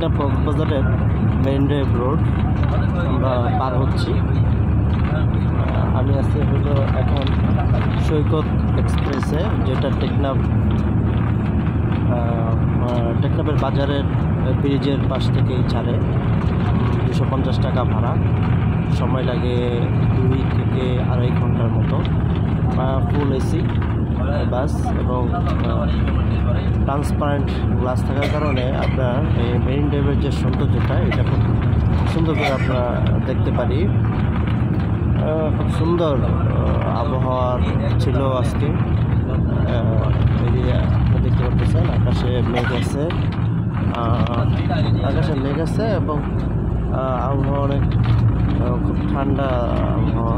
টেকনাফ কক্সবাজারের main drive road আমরা পার হচ্ছি। আমি আছি হলো এখন সৈকত এক্সপ্রেসে, যেটা টেকনাফের বাজারের ব্রিজের পাশ থেকেই ছাড়ে। 250 টাকা ভাড়া, সময় লাগে 2 থেকে 2.5 ঘন্টার মতো। ফুল এসি বাস এবং ট্রান্সপারেন্ট গ্লাস থাকার কারণে আপনার এই মেরিন ড্রাইভের যে সৌন্দর্যটা, এটা খুব সুন্দর করে আমরা দেখতে পারি। খুব সুন্দর আবহাওয়া ছিল আজকে। দেখতে পাচ্ছেন আকাশে মেঘ আছে, এবং আবহাওয়া অনেক খুব ঠান্ডা আবহাওয়া।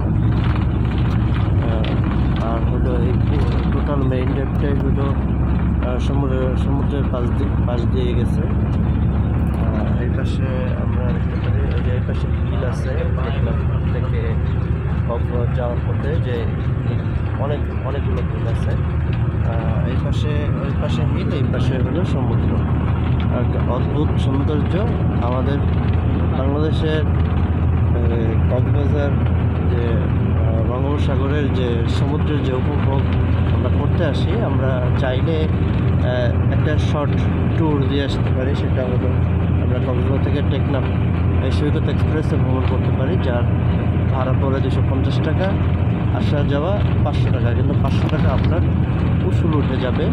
আর হলো এই টোটাল মেইন ড্রাইভটাই হলো সমুদ্রের পাশ দিয়ে গেছে। এই পাশে আমরা দেখতে পারি যে এই পাশে হিল আছে, থেকে কক্সবাজার যাওয়ার পথে যে অনেকগুলো হিল আছে। ওই পাশে হিল, এই পাশে হলো সমুদ্র। অদ্ভুত সৌন্দর্য। আমাদের বাংলাদেশের কক্সবাজার যে বঙ্গোপসাগরের যে সমুদ্রের যে উপভোগ আমরা করতে আসি, আমরা চাইলে একটা শর্ট ট্যুর দিয়ে আসতে পারি। সেটা হলো আমরা কক্সবাজার থেকে টেকনাফ এই সৈকত এক্সপ্রেসে ভ্রমণ করতে পারি, যার ভাড়া পড়ে 250 টাকা, আসা যাওয়া 500 টাকা। কিন্তু 500 টাকা আপনার উসুল উঠে যাবে,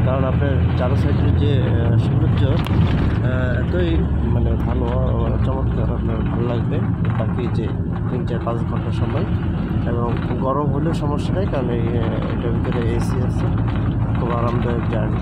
কারণ আপনার চারো সাইডের যে সৌন্দর্য এতই ভালো, চমৎকার, আপনার ভালো লাগবে বাকি যে 3-4-5 ঘন্টা সময়। এবং গরম হলেও সমস্যা নেই, কারণ এটার ভিতরে এসি আছে। খুব আরামদায়ক জার্নি।